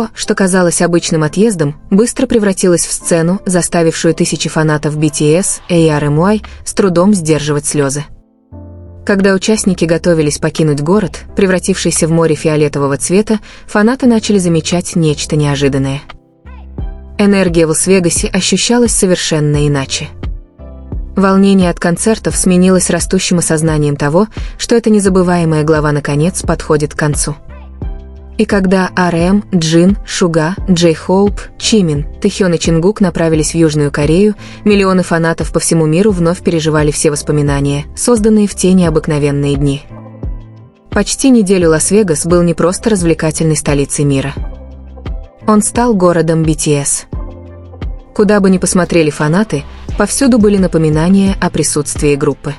То, что казалось обычным отъездом, быстро превратилось в сцену, заставившую тысячи фанатов BTS, ARMY с трудом сдерживать слезы. Когда участники готовились покинуть город, превратившийся в море фиолетового цвета, фанаты начали замечать нечто неожиданное. Энергия в Лас-Вегасе ощущалась совершенно иначе. Волнение от концертов сменилось растущим осознанием того, что эта незабываемая глава наконец подходит к концу. И когда RM, Джин, Шуга, J-Hope, Чимин, Тэхён и Чингук направились в Южную Корею, миллионы фанатов по всему миру вновь переживали все воспоминания, созданные в те необыкновенные дни. Почти неделю Лас-Вегас был не просто развлекательной столицей мира. Он стал городом BTS. Куда бы ни посмотрели фанаты, повсюду были напоминания о присутствии группы.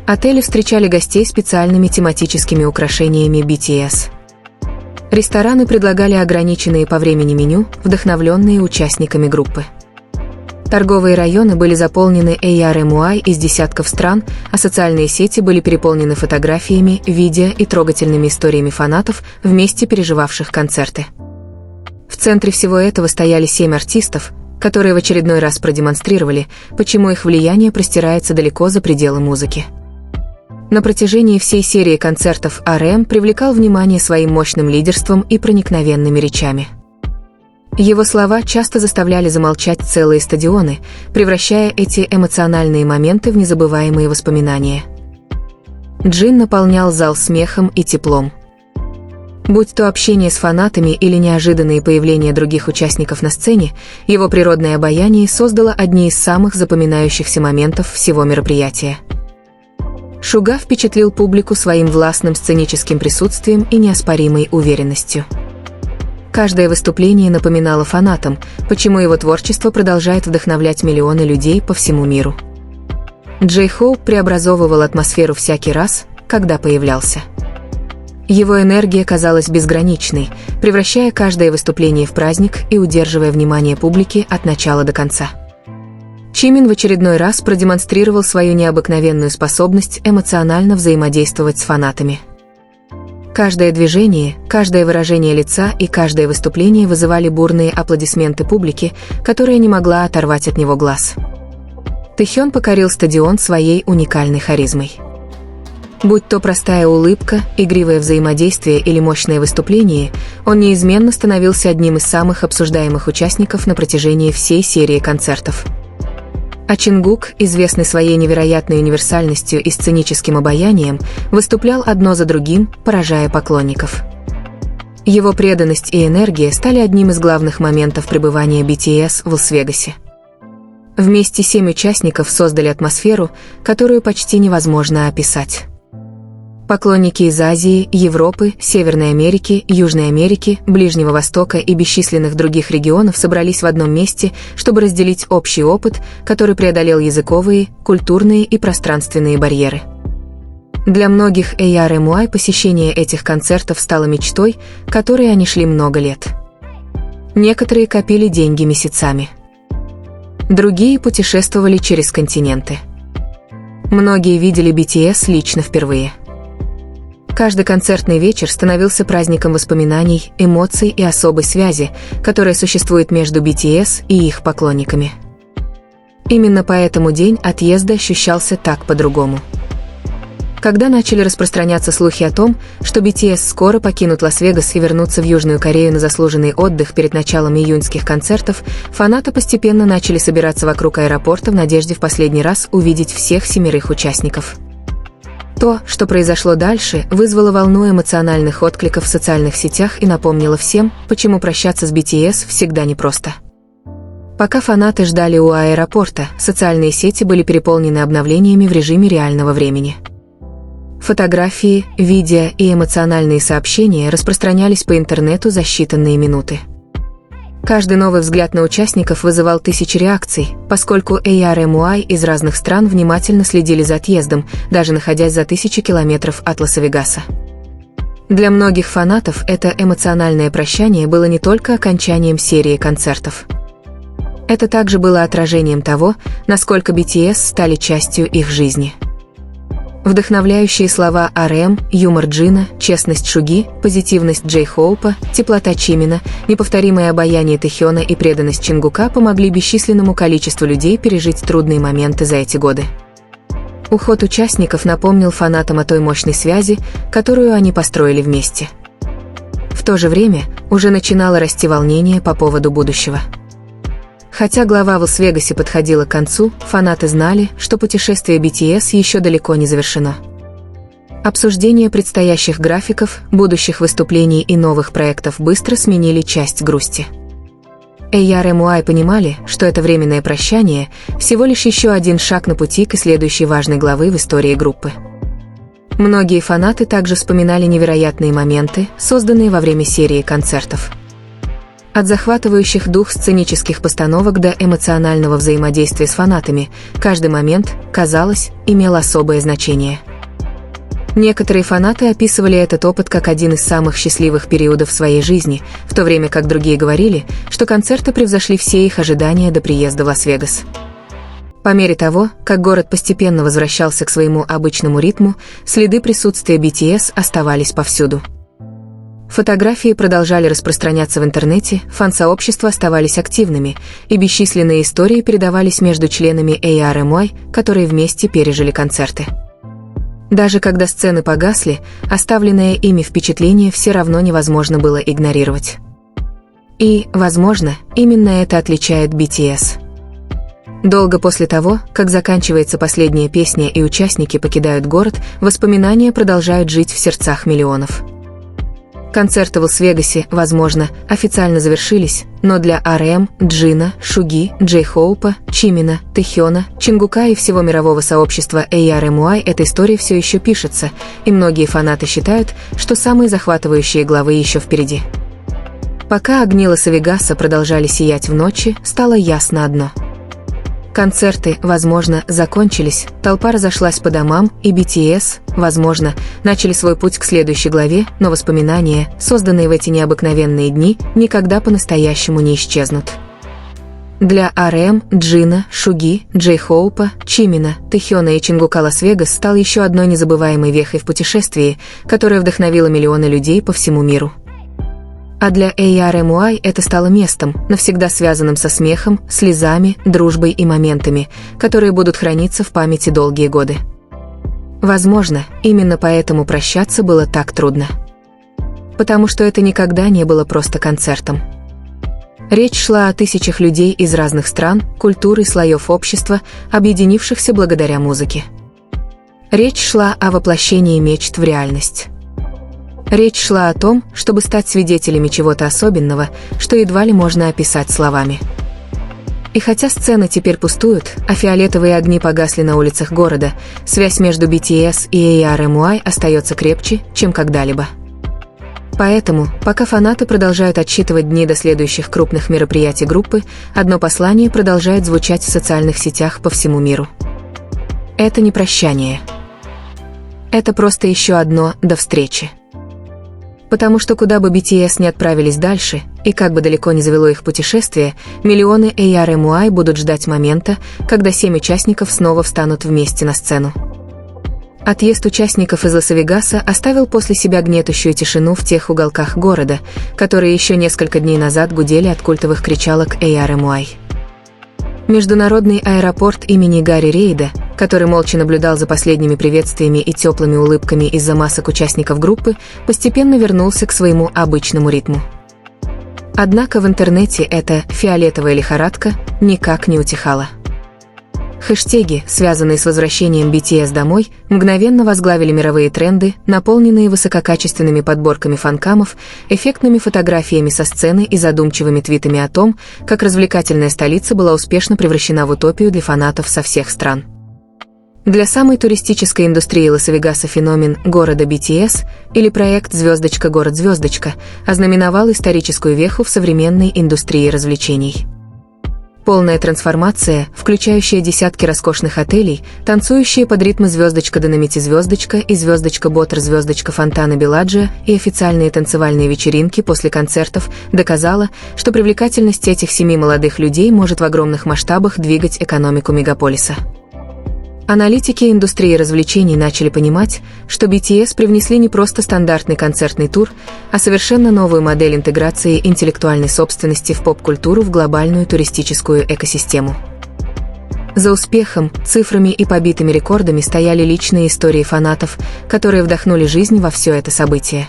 Отели встречали гостей специальными тематическими украшениями BTS. Рестораны предлагали ограниченные по времени меню, вдохновленные участниками группы. Торговые районы были заполнены ARMY из десятков стран, а социальные сети были переполнены фотографиями, видео и трогательными историями фанатов, вместе переживавших концерты. В центре всего этого стояли 7 артистов, которые в очередной раз продемонстрировали, почему их влияние простирается далеко за пределы музыки. На протяжении всей серии концертов RM привлекал внимание своим мощным лидерством и проникновенными речами. Его слова часто заставляли замолчать целые стадионы, превращая эти эмоциональные моменты в незабываемые воспоминания. Джин наполнял зал смехом и теплом. Будь то общение с фанатами или неожиданные появления других участников на сцене, его природное обаяние создало одни из самых запоминающихся моментов всего мероприятия. Шуга впечатлил публику своим властным сценическим присутствием и неоспоримой уверенностью. Каждое выступление напоминало фанатам, почему его творчество продолжает вдохновлять миллионы людей по всему миру. J-Hope преобразовывал атмосферу всякий раз, когда появлялся. Его энергия казалась безграничной, превращая каждое выступление в праздник и удерживая внимание публики от начала до конца. Чимин в очередной раз продемонстрировал свою необыкновенную способность эмоционально взаимодействовать с фанатами. Каждое движение, каждое выражение лица и каждое выступление вызывали бурные аплодисменты публики, которая не могла оторвать от него глаз. Тэхён покорил стадион своей уникальной харизмой. Будь то простая улыбка, игривое взаимодействие или мощное выступление, он неизменно становился одним из самых обсуждаемых участников на протяжении всей серии концертов. А Чингук, известный своей невероятной универсальностью и сценическим обаянием, выступлял одно за другим, поражая поклонников. Его преданность и энергия стали одним из главных моментов пребывания BTS в Лас-Вегасе. Вместе 7 участников создали атмосферу, которую почти невозможно описать. Поклонники из Азии, Европы, Северной Америки, Южной Америки, Ближнего Востока и бесчисленных других регионов собрались в одном месте, чтобы разделить общий опыт, который преодолел языковые, культурные и пространственные барьеры. Для многих ARMY посещение этих концертов стало мечтой, к которой они шли много лет. Некоторые копили деньги месяцами. Другие путешествовали через континенты. Многие видели BTS лично впервые. Каждый концертный вечер становился праздником воспоминаний, эмоций и особой связи, которая существует между BTS и их поклонниками. Именно поэтому день отъезда ощущался так по-другому. Когда начали распространяться слухи о том, что BTS скоро покинут Лас-Вегас и вернутся в Южную Корею на заслуженный отдых перед началом июньских концертов, фанаты постепенно начали собираться вокруг аэропорта в надежде в последний раз увидеть всех 7 участников. То, что произошло дальше, вызвало волну эмоциональных откликов в социальных сетях и напомнило всем, почему прощаться с BTS всегда непросто. Пока фанаты ждали у аэропорта, социальные сети были переполнены обновлениями в режиме реального времени. Фотографии, видео и эмоциональные сообщения распространялись по интернету за считанные минуты. Каждый новый взгляд на участников вызывал тысячи реакций, поскольку ARMY из разных стран внимательно следили за отъездом, даже находясь за 1000 километров от Лас-Вегаса. Для многих фанатов это эмоциональное прощание было не только окончанием серии концертов. Это также было отражением того, насколько BTS стали частью их жизни. Вдохновляющие слова RM, юмор Джина, честность Шуги, позитивность Джей Хоупа, теплота Чимина, неповторимое обаяние Тэхёна и преданность Чингука помогли бесчисленному количеству людей пережить трудные моменты за эти годы. Уход участников напомнил фанатам о той мощной связи, которую они построили вместе. В то же время уже начинало расти волнение по поводу будущего. Хотя глава в Лас-Вегасе подходила к концу, фанаты знали, что путешествие BTS еще далеко не завершено. Обсуждение предстоящих графиков, будущих выступлений и новых проектов быстро сменили часть грусти. AR/MY понимали, что это временное прощание – всего лишь еще один шаг на пути к следующей важной главы в истории группы. Многие фанаты также вспоминали невероятные моменты, созданные во время серии концертов. От захватывающих дух сценических постановок до эмоционального взаимодействия с фанатами, каждый момент, казалось, имел особое значение. Некоторые фанаты описывали этот опыт как один из самых счастливых периодов своей жизни, в то время как другие говорили, что концерты превзошли все их ожидания до приезда в Лас-Вегас. По мере того, как город постепенно возвращался к своему обычному ритму, следы присутствия BTS оставались повсюду. Фотографии продолжали распространяться в интернете, фан-сообщества оставались активными, и бесчисленные истории передавались между членами AR/MY, которые вместе пережили концерты. Даже когда сцены погасли, оставленное ими впечатление все равно невозможно было игнорировать. И, возможно, именно это отличает BTS. Долго после того, как заканчивается последняя песня и участники покидают город, воспоминания продолжают жить в сердцах миллионов. Концерты в Лас-Вегасе, возможно, официально завершились, но для RM, Джина, Шуги, Джей Хоупа, Чимина, Тэхёна, Чингука и всего мирового сообщества AR/MY эта история все еще пишется, и многие фанаты считают, что самые захватывающие главы еще впереди. Пока огни Лас-Вегаса продолжали сиять в ночи, стало ясно одно. Концерты, возможно, закончились, толпа разошлась по домам, и BTS, возможно, начали свой путь к следующей главе, но воспоминания, созданные в эти необыкновенные дни, никогда по-настоящему не исчезнут. Для RM, Джина, Шуги, Джей Хоупа, Чимина, Тэхёна и Чингука Лас-Вегас стал еще одной незабываемой вехой в путешествии, которая вдохновила миллионы людей по всему миру. А для AR/MY это стало местом, навсегда связанным со смехом, слезами, дружбой и моментами, которые будут храниться в памяти долгие годы. Возможно, именно поэтому прощаться было так трудно. Потому что это никогда не было просто концертом. Речь шла о тысячах людей из разных стран, культур и слоев общества, объединившихся благодаря музыке. Речь шла о воплощении мечт в реальность. Речь шла о том, чтобы стать свидетелями чего-то особенного, что едва ли можно описать словами. И хотя сцены теперь пустуют, а фиолетовые огни погасли на улицах города, связь между BTS и AR/MY остается крепче, чем когда-либо. Поэтому, пока фанаты продолжают отсчитывать дни до следующих крупных мероприятий группы, одно послание продолжает звучать в социальных сетях по всему миру. Это не прощание. Это просто еще одно «до встречи». Потому что куда бы BTS не отправились дальше, и как бы далеко не завело их путешествие, миллионы AR/MY будут ждать момента, когда 7 участников снова встанут вместе на сцену. Отъезд участников из Лас-Вегаса оставил после себя гнетущую тишину в тех уголках города, которые еще несколько дней назад гудели от культовых кричалок AR/MY. Международный аэропорт имени Гарри Рейда, который молча наблюдал за последними приветствиями и теплыми улыбками из-за масок участников группы, постепенно вернулся к своему обычному ритму. Однако в интернете эта «фиолетовая лихорадка» никак не утихала. Хэштеги, связанные с возвращением BTS домой, мгновенно возглавили мировые тренды, наполненные высококачественными подборками фанкамов, эффектными фотографиями со сцены и задумчивыми твитами о том, как развлекательная столица была успешно превращена в утопию для фанатов со всех стран. Для самой туристической индустрии Лас-Вегаса феномен города BTS или проект «Звездочка, город звездочка» ознаменовал историческую веху в современной индустрии развлечений. Полная трансформация, включающая десятки роскошных отелей, танцующие под ритмы «Звездочка Динамити Звездочка» и «Звездочка Ботер Звездочка Фонтана Беладжио» и официальные танцевальные вечеринки после концертов доказала, что привлекательность этих 7 молодых людей может в огромных масштабах двигать экономику мегаполиса. Аналитики индустрии развлечений начали понимать, что BTS привнесли не просто стандартный концертный тур, а совершенно новую модель интеграции интеллектуальной собственности в поп-культуру в глобальную туристическую экосистему. За успехом, цифрами и побитыми рекордами стояли личные истории фанатов, которые вдохнули жизнь во все это событие.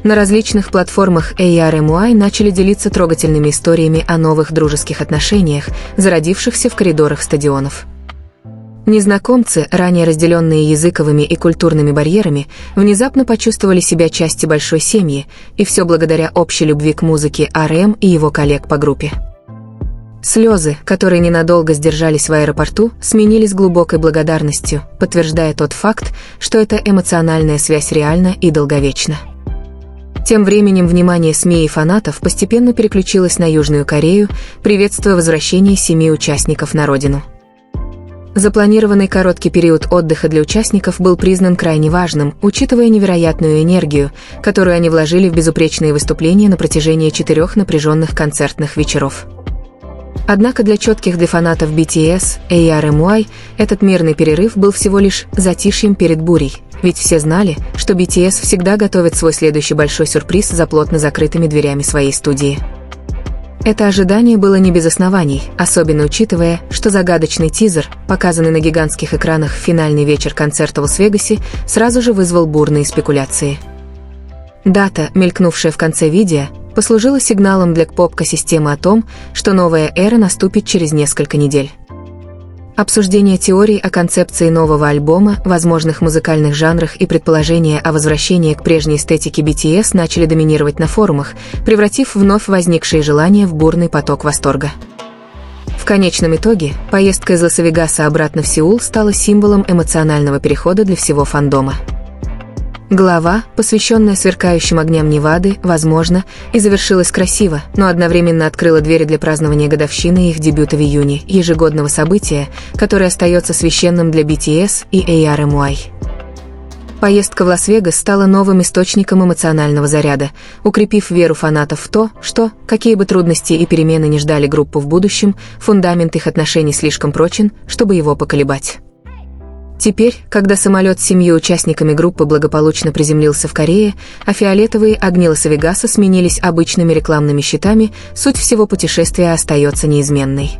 На различных платформах AR/MUI начали делиться трогательными историями о новых дружеских отношениях, зародившихся в коридорах стадионов. Незнакомцы, ранее разделенные языковыми и культурными барьерами, внезапно почувствовали себя частью большой семьи, и все благодаря общей любви к музыке RM и его коллег по группе. Слезы, которые ненадолго сдержались в аэропорту, сменились глубокой благодарностью, подтверждая тот факт, что эта эмоциональная связь реальна и долговечна. Тем временем внимание СМИ и фанатов постепенно переключилось на Южную Корею, приветствуя возвращение 7 участников на родину. Запланированный короткий период отдыха для участников был признан крайне важным, учитывая невероятную энергию, которую они вложили в безупречные выступления на протяжении 4 напряженных концертных вечеров. Однако для четких для фанатов BTS, AR/MUI этот мирный перерыв был всего лишь затишьем перед бурей, ведь все знали, что BTS всегда готовит свой следующий большой сюрприз за плотно закрытыми дверями своей студии. Это ожидание было не без оснований, особенно учитывая, что загадочный тизер, показанный на гигантских экранах в финальный вечер концерта в Лас-Вегасе, сразу же вызвал бурные спекуляции. Дата, мелькнувшая в конце видео, послужила сигналом для поп-экосистемы о том, что новая эра наступит через несколько недель. Обсуждение теорий о концепции нового альбома, возможных музыкальных жанрах и предположения о возвращении к прежней эстетике BTS начали доминировать на форумах, превратив вновь возникшие желания в бурный поток восторга. В конечном итоге, поездка из Лас-Вегаса обратно в Сеул стала символом эмоционального перехода для всего фандома. Глава, посвященная сверкающим огням Невады, возможно, и завершилась красиво, но одновременно открыла двери для празднования годовщины их дебюта в июне, ежегодного события, которое остается священным для BTS и AR/MUI. Поездка в Лас-Вегас стала новым источником эмоционального заряда, укрепив веру фанатов в то, что, какие бы трудности и перемены ни ждали группу в будущем, фундамент их отношений слишком прочен, чтобы его поколебать. Теперь, когда самолет с 7 участниками группы благополучно приземлился в Корее, а фиолетовые огни Лас-Вегаса сменились обычными рекламными щитами, суть всего путешествия остается неизменной.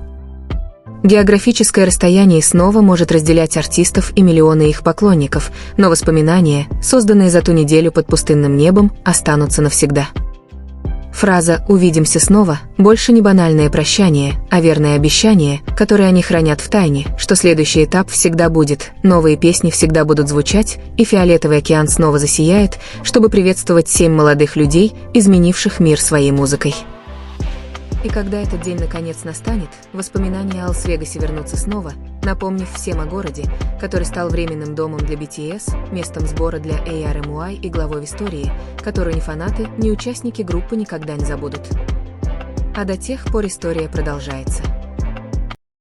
Географическое расстояние снова может разделять артистов и миллионы их поклонников, но воспоминания, созданные за ту неделю под пустынным небом, останутся навсегда. Фраза «увидимся снова» больше не банальное прощание, а верное обещание, которое они хранят в тайне, что следующий этап всегда будет, новые песни всегда будут звучать, и фиолетовый океан снова засияет, чтобы приветствовать 7 молодых людей, изменивших мир своей музыкой. И когда этот день наконец настанет, воспоминания о Лас-Вегасе вернутся снова, напомнив всем о городе, который стал временным домом для BTS, местом сбора для AR/MUI и главой в истории, которую ни фанаты, ни участники группы никогда не забудут. А до тех пор история продолжается.